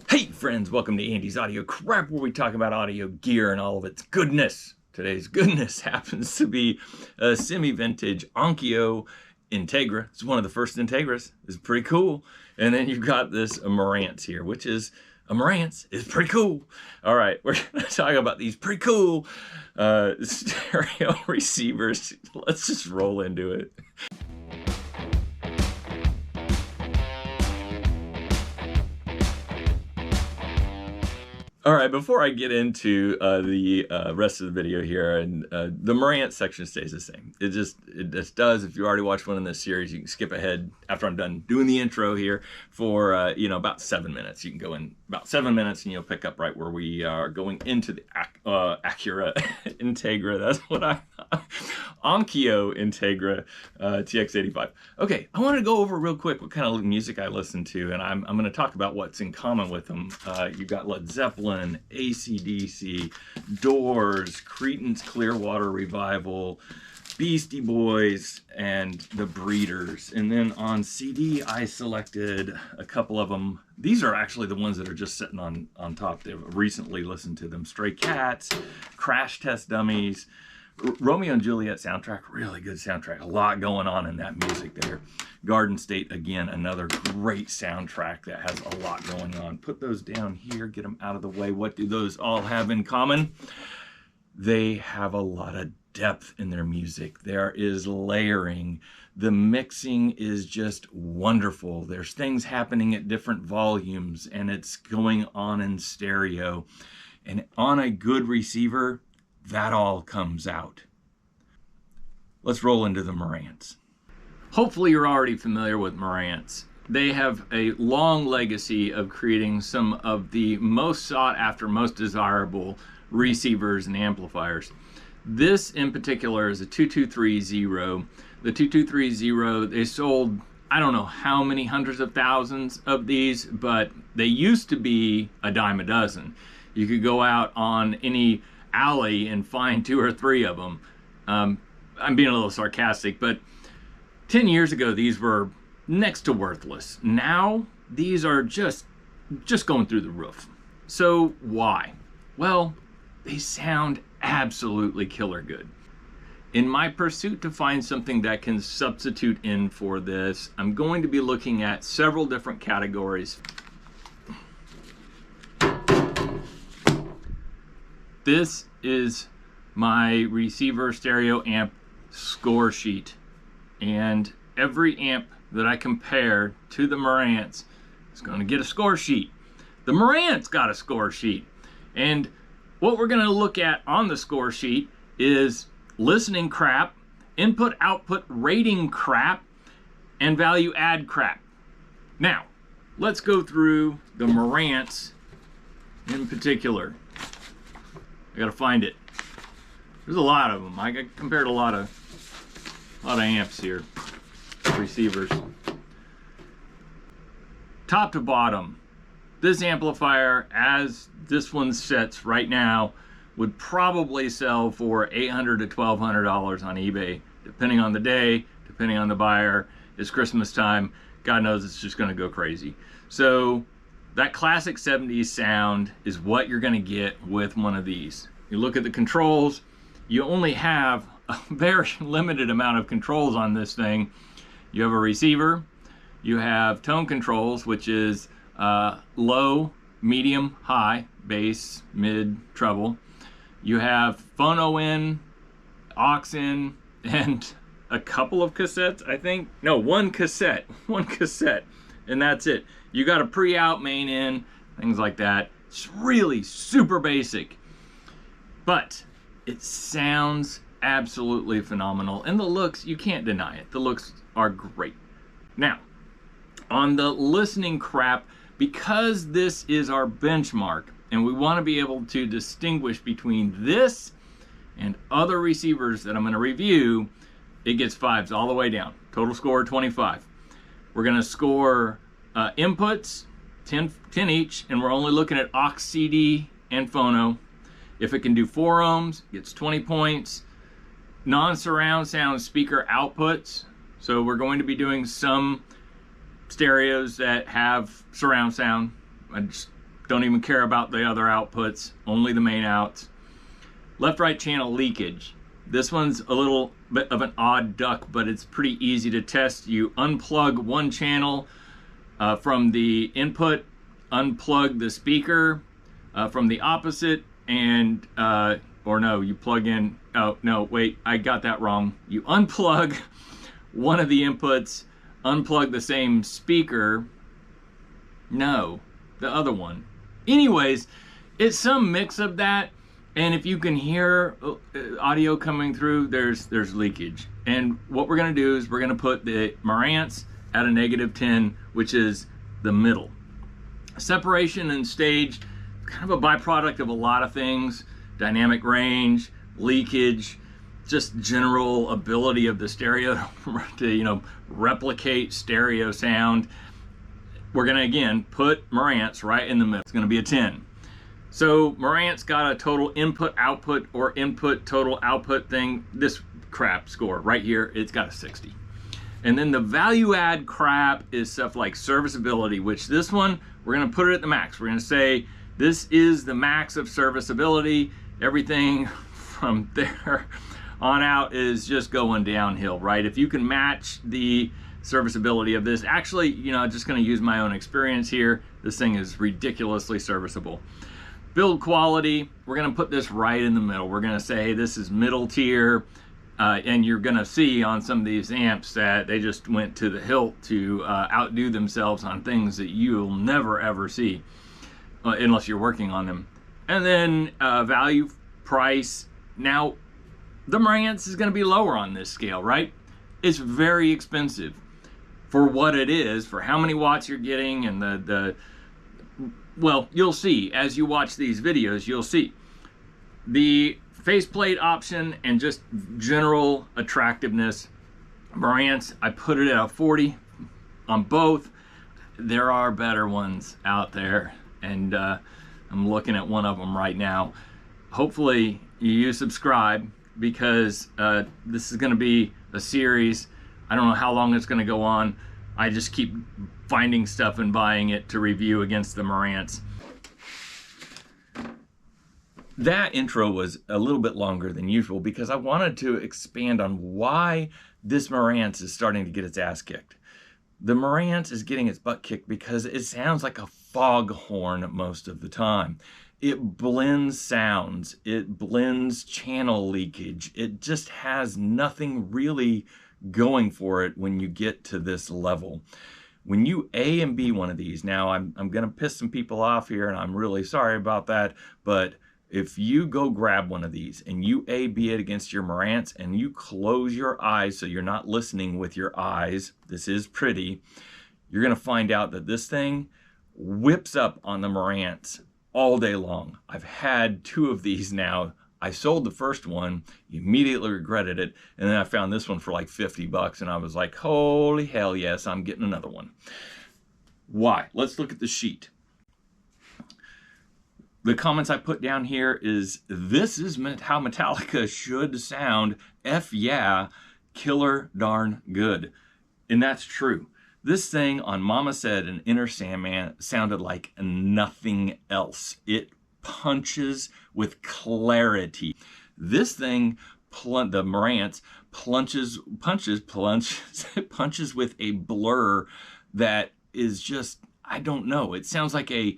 Hey friends, welcome to Andy's Audio Crap, where we talk about audio gear and all of its goodness. Today's goodness happens to be a semi-vintage Onkyo Integra. It's one of the first Integras. It's pretty cool. And then you've got this Marantz here, which is a Marantz. It's pretty cool. All right, we're going to talk about these pretty cool stereo receivers. Let's just roll into it. All right, before I get into the rest of the video here, and the Marantz section stays the same. It just does. If you already watched one in this series, you can skip ahead after I'm done doing the intro here for about 7 minutes. You can go in about 7 minutes, and you'll pick up right where we are going into the Acura Integra. That's what Onkyo Integra TX-85. Okay, I want to go over real quick what kind of music I listen to, and I'm going to talk about what's in common with them. You've got Led Zeppelin, AC/DC, Doors, Creedence Clearwater Revival, Beastie Boys, and the Breeders. And then on CD, I selected a couple of them. These are actually the ones that are just sitting on top. They've recently listened to them. Stray Cats, Crash Test Dummies, Romeo and Juliet soundtrack, really good soundtrack. A lot going on in that music there. Garden State, again, another great soundtrack that has a lot going on. Put those down here, get them out of the way. What do those all have in common? They have a lot of depth in their music. There is layering. The mixing is just wonderful. There's things happening at different volumes, and it's going on in stereo. And on a good receiver, that all comes out. Let's roll into the Marantz. Hopefully you're already familiar with Marantz. They have a long legacy of creating some of the most sought after, most desirable receivers and amplifiers. This in particular is a 2230. The 2230, they sold, I don't know how many hundreds of thousands of these, but they used to be a dime a dozen. You could go out on any alley and find 2 or 3 of them. I'm being a little sarcastic, but 10 years ago these were next to worthless. Now these are just going through the roof. So why? Well, they sound absolutely killer good. In my pursuit to find something that can substitute in for this, I'm going to be looking at several different categories. This is my receiver stereo amp score sheet, and every amp that I compare to the Marantz is going to get a score sheet. The Marantz got a score sheet, and what we're going to look at on the score sheet is listening crap, input output rating crap, and value add crap. Now let's go through the Marantz in particular. I gotta find it. There's a lot of them. I compared a lot of amps here, receivers. Top to bottom, this amplifier, as this one sits right now, would probably sell for $800 to $1,200 on eBay, depending on the day, depending on the buyer. It's Christmas time. God knows it's just gonna go crazy. So that classic 70s sound is what you're going to get with one of these. You look at the controls, you only have a very limited amount of controls on this thing. You have a receiver, you have tone controls, which is low, medium, high, bass, mid, treble. You have phono in, aux in, and a couple of cassettes, I think. No, one cassette, and that's it. You got a pre-out main in, things like that. It's really super basic, but it sounds absolutely phenomenal. And the looks, you can't deny it. The looks are great. Now, on the listening crap, because this is our benchmark, and we want to be able to distinguish between this and other receivers that I'm going to review, it gets 5s all the way down. Total score 25. We're going to score inputs, 10 each, and we're only looking at aux, CD, and phono. If it can do 4 ohms, it gets 20 points. Non-surround sound speaker outputs. So we're going to be doing some stereos that have surround sound. I just Don't even care about the other outputs, only the main outs. Left-right channel leakage. This one's a little bit of an odd duck, but it's pretty easy to test. You unplug one channel from the input, unplug the speaker from the opposite, and or no, you plug in, oh no, wait, I got that wrong. You unplug one of the inputs, unplug the same speaker, no, the other one. Anyways, it's some mix of that, and if you can hear audio coming through, there's leakage. And what we're gonna do is we're gonna put the Marantz at a -10, which is the middle. Separation and stage, kind of a byproduct of a lot of things. Dynamic range, leakage, just general ability of the stereo to, you know, replicate stereo sound. We're gonna, again, put Marantz right in the middle. It's gonna be a 10. So Marantz got a total input output or input total output thing. This Krapp score right here, it's got a 60. And then the value add Krapp is stuff like serviceability, which this one, we're gonna put it at the max. We're gonna say, this is the max of serviceability. Everything from there on out is just going downhill, right? If you can match the serviceability of this, actually, you know, I'm just gonna use my own experience here. This thing is ridiculously serviceable. Build quality, we're gonna put this right in the middle. We're gonna say this is middle tier, and you're gonna see on some of these amps that they just went to the hilt to outdo themselves on things that you'll never ever see unless you're working on them. And then value, price. Now, the Marantz is gonna be lower on this scale, right? It's very expensive for what it is, for how many watts you're getting, and well, you'll see as you watch these videos, you'll see. The faceplate option and just general attractiveness. Marantz, I put it at a 40 on both. There are better ones out there, and I'm looking at one of them right now. Hopefully you subscribe, because this is gonna be a series. I don't know how long it's gonna go on. I just keep finding stuff and buying it to review against the Marantz. That intro was a little bit longer than usual because I wanted to expand on why this Marantz is starting to get its ass kicked. The Marantz is getting its butt kicked because it sounds like a foghorn most of the time. It blends sounds, it blends channel leakage. It just has nothing really going for it when you get to this level. When you A and B one of these, now I'm gonna piss some people off here, and I'm really sorry about that, but if you go grab one of these and you A/B it against your Marantz and you close your eyes so you're not listening with your eyes, this is pretty, you're gonna find out that this thing whips up on the Marantz all day long. I've had 2 of these now. I sold the first one, immediately regretted it, and then I found this one for like 50 bucks, and I was like, holy hell yes, I'm getting another one. Why? Let's look at the sheet. The comments I put down here is, this is how Metallica should sound. F yeah, killer darn good. And that's true. This thing on Mama Said and Inner Sandman sounded like nothing else. It punches with clarity. This thing, the Marantz, punches with a blur that is just, I don't know. It sounds like a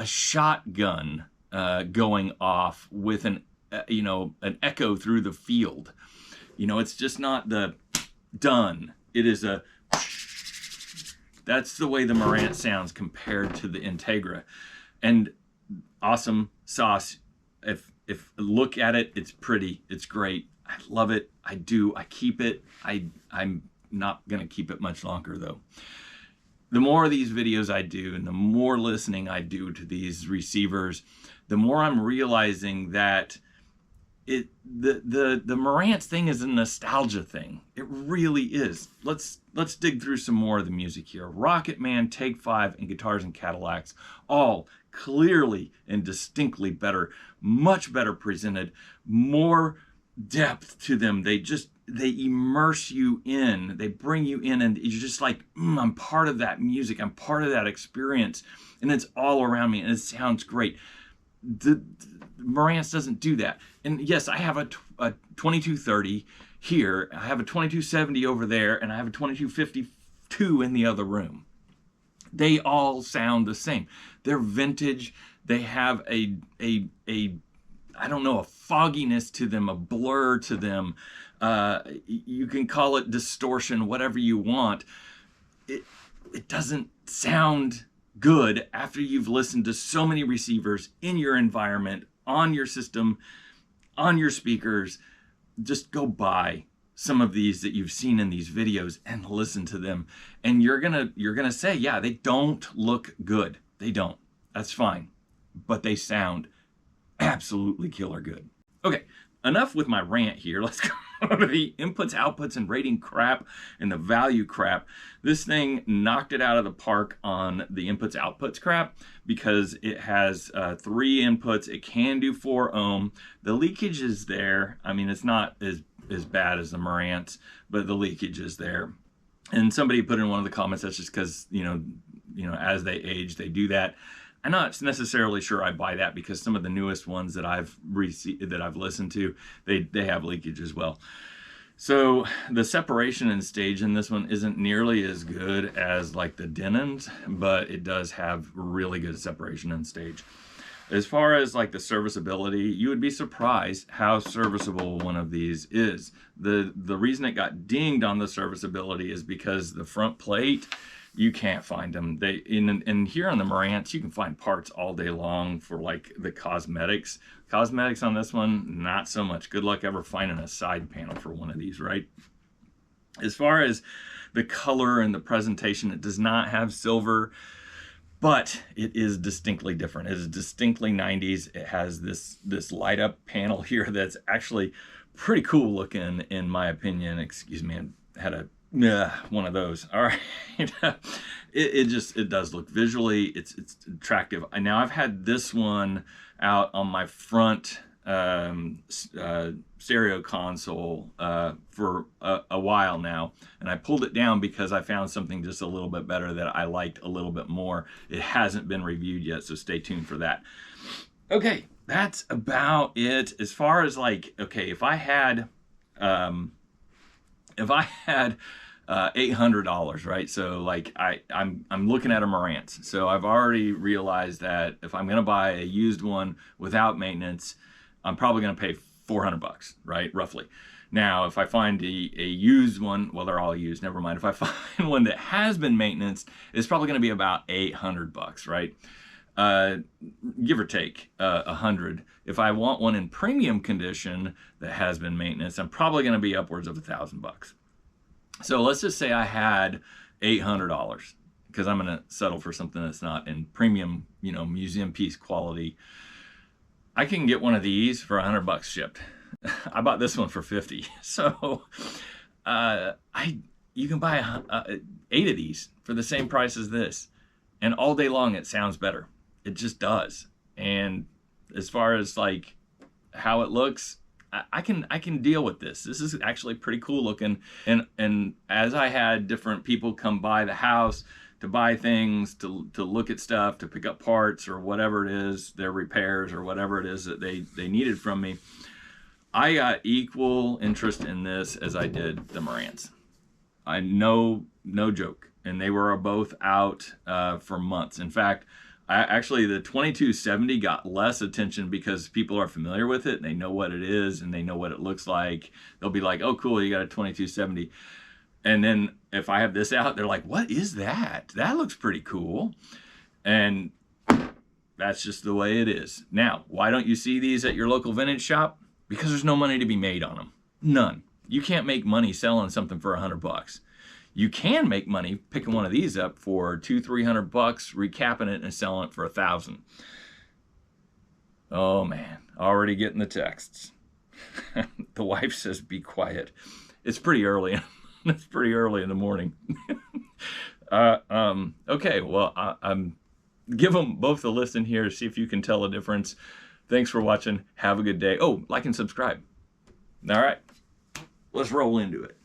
shotgun going off with an echo through the field. You know, it's just not the done. It is a, that's the way the Marantz sounds compared to the Integra. And awesome sauce. If look at it, it's pretty, it's great. I love it. I do. I keep it. I'm not gonna keep it much longer though. The more of these videos I do and the more listening I do to these receivers, the more I'm realizing that the Marantz thing is a nostalgia thing. It really is. Let's dig through some more of the music here. Rocket Man, Take 5, and Guitars and Cadillacs, all clearly and distinctly better, much better presented, more depth to them. they immerse you in, they bring you in, and you're just like, I'm part of that music, I'm part of that experience, and it's all around me, and it sounds great. The Marantz doesn't do that. And yes, I have a 2230 here, I have a 2270 over there, and I have a 2252 in the other room. They all sound the same. They're vintage. They have a I don't know, a fogginess to them, a blur to them. You can call it distortion, whatever you want. It doesn't sound good after you've listened to so many receivers in your environment, on your system, on your speakers. Just go buy some of these that you've seen in these videos and listen to them, and you're gonna say, yeah, they don't look good. They don't. That's fine, but they sound absolutely killer good. Okay, enough with my rant here. Let's go to the inputs, outputs, and rating crap and the value crap. This thing knocked it out of the park on the inputs, outputs crap because it has 3 inputs. It can do 4 ohm. The leakage is there. I mean, it's not as bad as the Marantz, but the leakage is there. And somebody put in one of the comments, that's just because, you know, as they age, they do that. I'm not necessarily sure I buy that because some of the newest ones that I've listened to, they have leakage as well. So the separation and stage in this one isn't nearly as good as like the Denons, but it does have really good separation and stage. As far as like the serviceability, you would be surprised how serviceable one of these is. The reason it got dinged on the serviceability is because the front plate, you can't find them. And here on the Marantz, you can find parts all day long for like the cosmetics. Cosmetics on this one, not so much. Good luck ever finding a side panel for one of these, right? As far as the color and the presentation, it does not have silver, but it is distinctly different. It is distinctly 90s. It has this light up panel here that's actually pretty cool looking, in my opinion. Excuse me, I had a one of those. All right. It does look visually, it's attractive. Now I've had this one out on my front stereo console for a while now, and I pulled it down because I found something just a little bit better that I liked a little bit more. It hasn't been reviewed yet, so stay tuned for that. Okay, that's about it. As far as like, okay, if I had $800, right? So like I'm looking at a Marantz. So I've already realized that if I'm gonna buy a used one without maintenance, I'm probably gonna pay $400, right? Roughly. Now, if I find a used one, well, they're all used, never mind. If I find one that has been maintenance, it's probably gonna be about $800, right? Give or take 100. If I want one in premium condition that has been maintenance, I'm probably gonna be upwards of $1,000. So let's just say I had $800 because I'm going to settle for something that's not in premium, you know, museum piece quality. I can get one of these for $100 shipped. I bought this one for 50. So you can buy 8 of these for the same price as this. And all day long it sounds better. It just does. And as far as like how it looks, I can deal with this. This is actually pretty cool looking. And as I had different people come by the house to buy things, to look at stuff, to pick up parts or whatever it is, their repairs or whatever it is that they needed from me, I got equal interest in this as I did the Marantz. No joke. And they were both out for months. In fact, actually the 2270 got less attention because people are familiar with it and they know what it is and they know what it looks like. They'll be like, oh cool, you got a 2270. And then if I have this out, they're like, what is that? That looks pretty cool. And that's just the way it is. Now, why don't you see these at your local vintage shop? Because there's no money to be made on them. None. You can't make money selling something for $100. You can make money picking one of these up for $200-300, recapping it and selling it for $1,000. Oh man, already getting the texts. The wife says, be quiet. It's pretty early. It's pretty early in the morning. Okay, well, I'm give them both a listen here, see if you can tell a difference. Thanks for watching. Have a good day. Oh, like and subscribe. All right. let's roll into it.